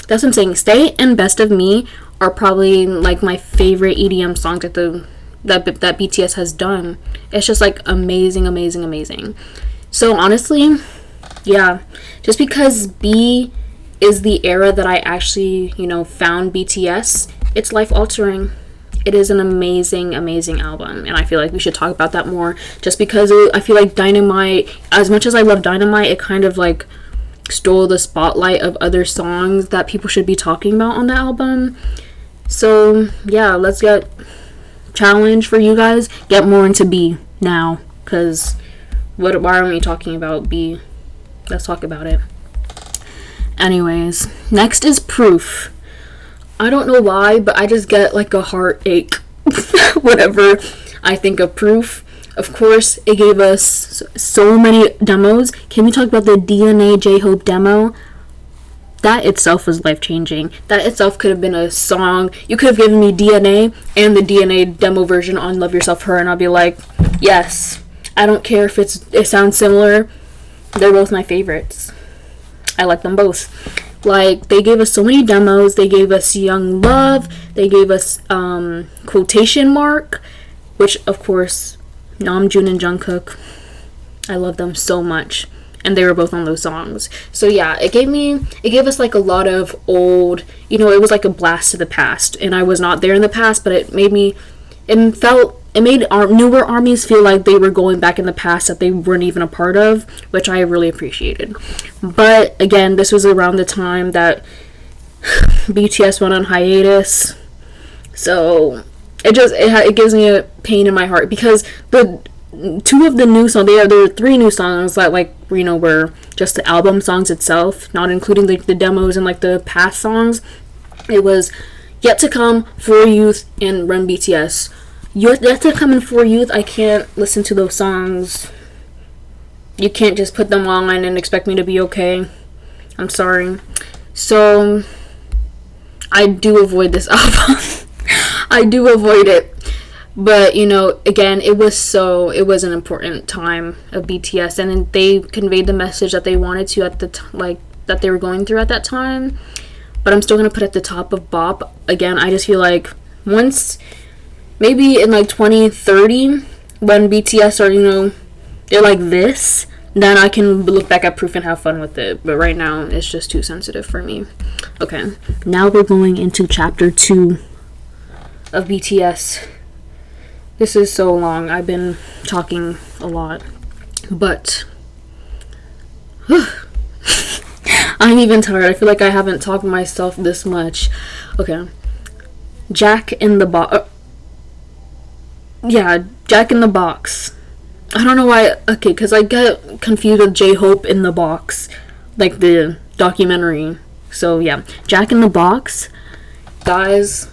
Speaker 1: That's what I'm saying. Stay and Best of Me are probably like my favorite EDM songs that BTS has done. It's just like amazing, amazing, amazing. So honestly, yeah, just because B is the era that I actually, found BTS, it's life altering. It is an amazing, amazing album, and I feel like we should talk about that more, just because I feel like Dynamite, as much as I love Dynamite, it kind of like stole the spotlight of other songs that people should be talking about on the album. So yeah, let's get challenge for you guys, get more into B now, because why aren't we talking about B? Let's talk about it. Anyways, next is Proof. I don't know why, but I just get like a heartache whenever I think of Proof. Of course, it gave us so many demos. Can we talk about the DNA J-Hope demo? That itself was life-changing. That itself could have been a song. You could have given me DNA and the DNA demo version on Love Yourself, Her, and I'll be like, yes. I don't care if it sounds similar. They're both my favorites. I like them both. Like, they gave us so many demos. They gave us Young Love. They gave us Quotation Mark, which, of course, Namjoon and Jungkook, I love them so much. And they were both on those songs. So yeah, it gave us like a lot of old, it was like a blast to the past. And I was not there in the past, but it made our newer ARMYs feel like they were going back in the past that they weren't even a part of, which I really appreciated. But again, this was around the time that BTS went on hiatus. So it gives me a pain in my heart, because the 2 of the new songs, there were 3 new songs that were just the album songs itself, not including the demos and like the past songs. It was Yet to Come, For Youth, and Run BTS. Yet to Come and For Youth, I can't listen to those songs. You can't just put them online and expect me to be okay. I'm sorry. So I do avoid this album. I do avoid it. But, again, it was an important time of BTS, and they conveyed the message that they wanted to at the that they were going through at that time. But I'm still going to put it at the top of Bop. Again, I just feel like once, maybe in like 2030, when BTS are, they're like this, then I can look back at Proof and have fun with it. But right now, it's just too sensitive for me. Okay, now we're going into chapter 2 of BTS. This is so long. I've been talking a lot. But I'm even tired. I feel like I haven't talked myself this much. Okay. Jack in the Box. Yeah, Jack in the Box. I don't know why. Okay, because I get confused with J-Hope in the Box. Like the documentary. So yeah, Jack in the Box. Guys,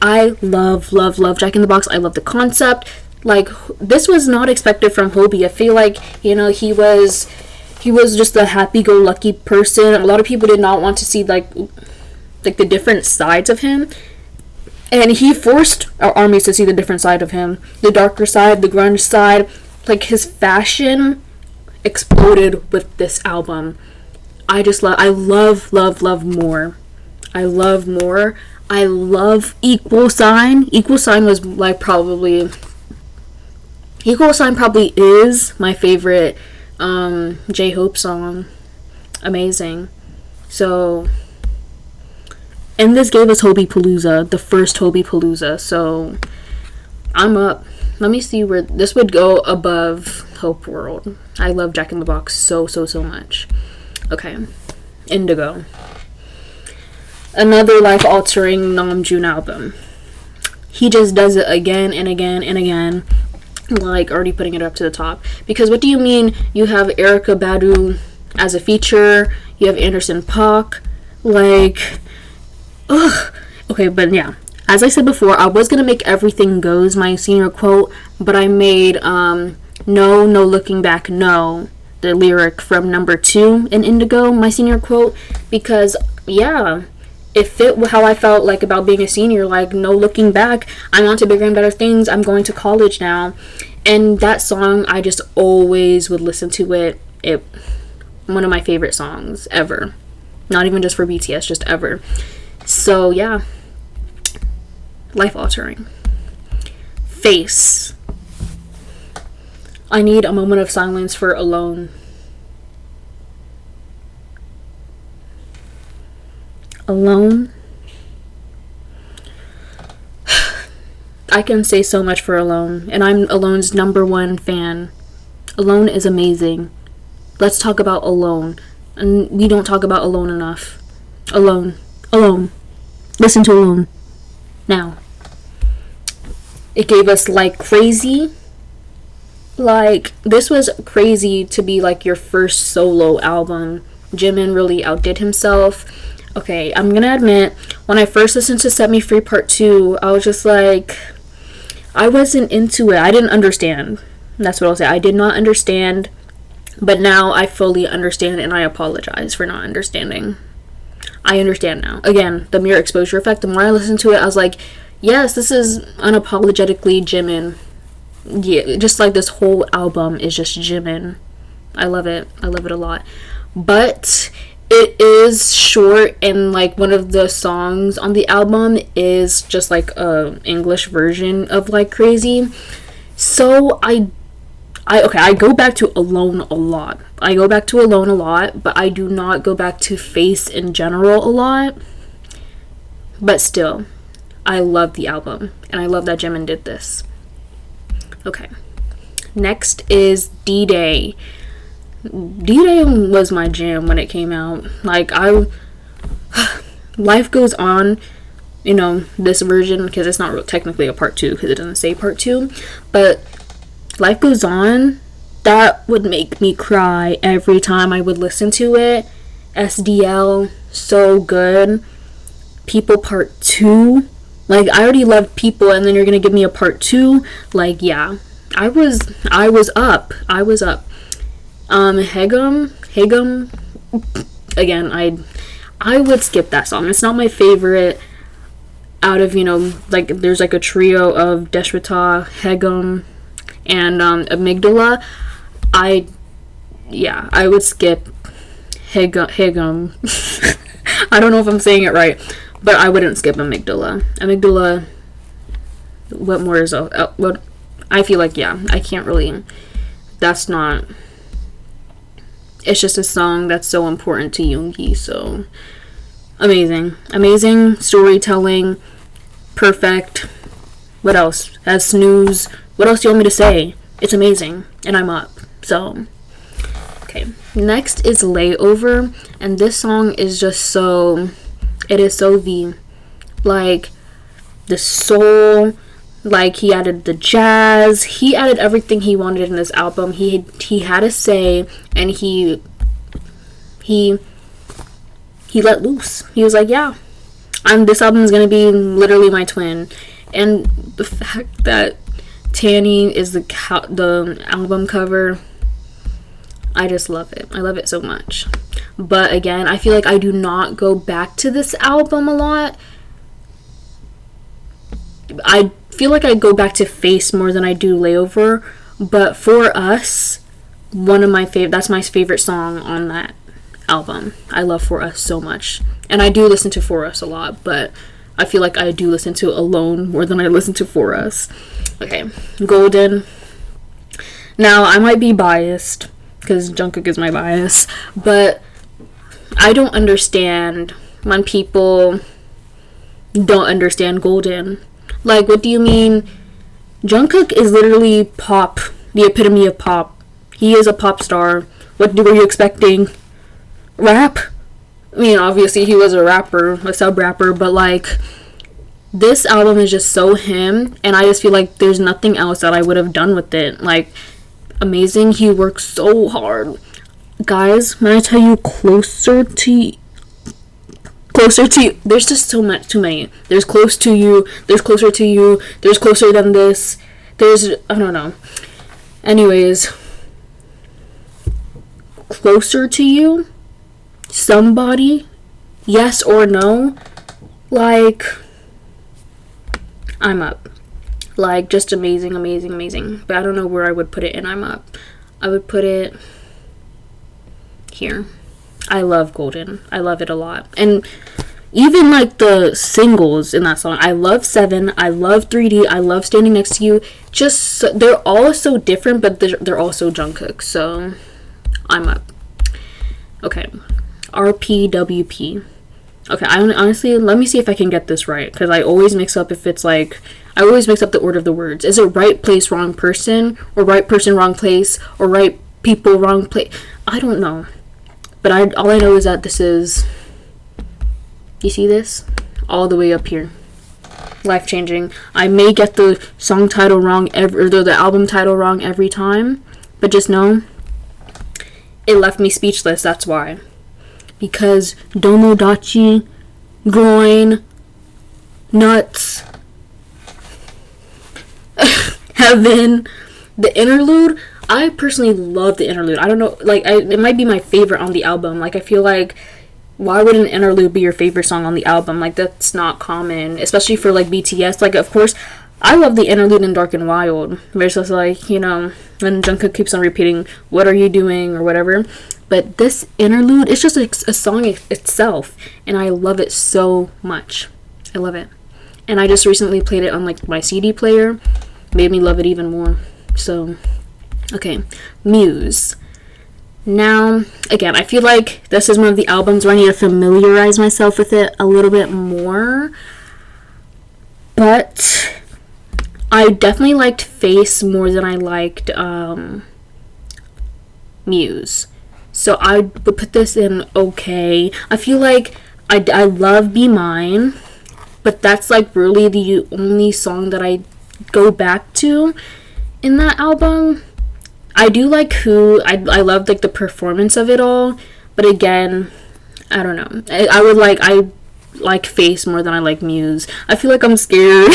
Speaker 1: I love Jack in the Box. I love the concept. Like, this was not expected from Hobie. I feel like, he was just a happy-go-lucky person. A lot of people did not want to see, like the different sides of him. And he forced our armies to see the different side of him, the darker side, the grunge side. Like, his fashion exploded with this album. I love more. I love more. I love Equal Sign. Equal Sign was like probably is my favorite J-Hope song. Amazing. So, and this gave us Hobie Palooza, the first Hobie Palooza. So I'm up. Let me see where this would go above Hope World. I love Jack in the Box so much. Okay, Indigo. Another life-altering Namjoon album. He just does it again and again and again, like already putting it up to the top. Because what do you mean you have Erykah Badu as a feature, you have Anderson .Paak, like, ugh. Okay, but yeah, as I said before, I was gonna make Everything Goes my senior quote, but I made no looking back, no, the lyric from number 2 in Indigo my senior quote, because yeah, it fit how I felt like about being a senior. Like, no looking back, I'm on to bigger and better things, I'm going to college now. And that song, I just always would listen to it. It one of my favorite songs ever, not even just for BTS, just ever. So yeah, life altering. Face. I need a moment of silence for Alone. Alone. I can say so much for Alone, and I'm Alone's #1 fan. Alone is amazing. Let's talk about Alone. And we don't talk about Alone enough. Alone. Listen to Alone. Now. It gave us Like Crazy. Like, this was crazy to be like your first solo album. Jimin really outdid himself. Okay, I'm gonna admit, when I first listened to Set Me Free Part 2, I was just like, I wasn't into it. I didn't understand. That's what I'll say. I did not understand. But now I fully understand, and I apologize for not understanding. I understand now. Again, the mere exposure effect. The more I listened to it, I was like, yes, this is unapologetically Jimin. Yeah, just like this whole album is just Jimin. I love it. I love it a lot. But it is short, and like one of the songs on the album is just like a English version of Like Crazy. So I go back to Alone a lot. But I do not go back to Face in general a lot. But still, I love the album, and I love that Jimin did this. Okay. Next is D-Day. D-Day was my jam when it came out. Like, Life Goes On, you know, this version, because it's not technically a part 2, because it doesn't say part 2, but Life Goes On, that would make me cry every time I would listen to it. SDL, so good. People Part 2, like, I already loved People, and then you're gonna give me a part 2, like, yeah, I was up. Hegum, again, I would skip that song. It's not my favorite out of, you know, like, there's like a trio of Deshwita, Hegum, and Amygdala. I would skip Hegum. I don't know if I'm saying it right, but I wouldn't skip Amygdala, what more is what I feel like, yeah, I can't really, that's not, it's just a song that's so important to Yoongi. So amazing storytelling, perfect. What else? As Snooze, what else do you want me to say? It's amazing, and I'm up. So okay, next is Layover, and this song is just so, it is so V, like the soul, like he added the jazz, he added everything he wanted in this album. He had a say, and he let loose. He was like, yeah, this album is gonna be literally my twin. And the fact that Tanny is the album cover, I just love it. I love it so much. But again, I feel like I do not go back to this album a lot. I feel like I go back to Face more than I do Layover, but For Us, that's my favorite song on that album. I love For Us so much, and I do listen to For Us a lot, but I feel like I do listen to Alone more than I listen to For Us. Okay, Golden. Now, I might be biased, because Jungkook is my bias, but I don't understand when people don't understand Golden. Like, what do you mean? Jungkook is literally pop, the epitome of pop. He is a pop star. What were you expecting? Rap? I mean, obviously he was a rapper, a sub-rapper, but like, this album is just so him, and I just feel like there's nothing else that I would have done with it. Like, amazing. He works so hard. Guys, when I tell you closer to you, there's just so much, too many. There's close to you, there's closer to you, there's closer than this, there's, I don't know. Anyways, closer to you, somebody, yes or no, like, I'm Up. Like, just amazing, amazing, amazing. But I don't know where I would put it in I'm Up. I would put it here. I love Golden. I love it a lot. And even like the singles in that song, I love 7, I love 3D, I love Standing Next to You. Just, they're all so different, but they're also Jungkook. So, I'm Up. Okay. RPWP. Okay, honestly, let me see if I can get this right, because I always mix up I always mix up the order of the words. Is it right place, wrong person, or right person, wrong place, or right people, wrong place? I don't know. But all I know is that this is, you see this? All the way up here. Life-changing. I may get the song title wrong, or the album title wrong every time, but just know, it left me speechless, that's why. Because Domodachi, Groin, Nuts, Heaven, the interlude, I personally love the interlude. I don't know, like, it might be my favorite on the album. Like, I feel like, why would an interlude be your favorite song on the album? Like, that's not common, especially for, like, BTS. Like, of course, I love the interlude in Dark and Wild, where it's just like, you know, when Jungkook keeps on repeating, what are you doing, or whatever. But this interlude, it's just a song itself, and I love it so much. I love it. And I just recently played it on, like, my CD player. Made me love it even more. So, okay, Muse. Now, again, I feel like this is one of the albums where I need to familiarize myself with it a little bit more. But I definitely liked Face more than I liked Muse. So I would put this in okay. I feel like I love Be Mine, but that's like really the only song that I go back to in that album. I do like Who. I love like the performance of it all, but again, I don't know. I like Face more than I like Muse. I feel like I'm scared.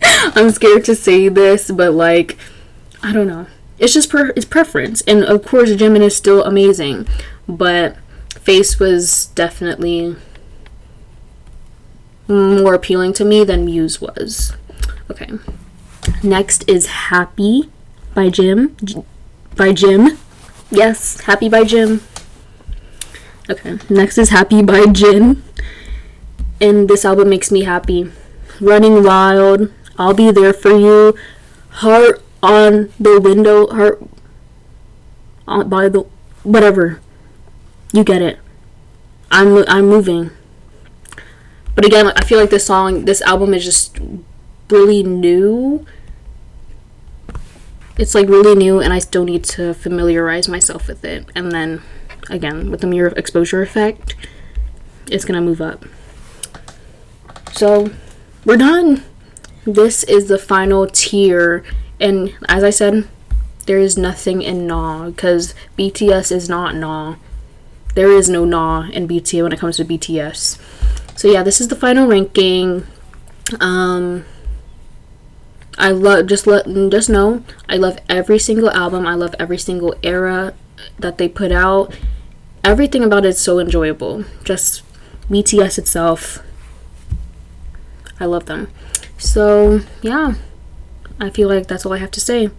Speaker 1: I'm scared to say this, but like, I don't know. It's just it's preference, and of course, Jimin is still amazing, but Face was definitely more appealing to me than Muse was. Okay. Next is Happy by Jim. Yes, Happy by Jim. Okay. Next is Happy by Jin. And this album makes me happy. Running Wild, I'll Be There For You, Heart on the Window, Heart on, by the, whatever. You get it. I'm moving. But again, I feel like this album is just really new. It's like really new, and I still need to familiarize myself with it. And then, again, with the mirror exposure effect, it's gonna move up. So, we're done. This is the final tier, and as I said, there is nothing in Na, because BTS is not Na. There is no Na in BTS when it comes to BTS. So yeah, this is the final ranking. I love, just know, I love every single album. I love every single era that they put out. Everything about it is so enjoyable. Just BTS itself, I love them. So yeah, I feel like that's all I have to say.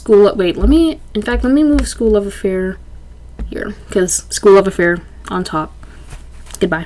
Speaker 1: Wait, let me move School Love Affair here, because School Love Affair on top. Goodbye.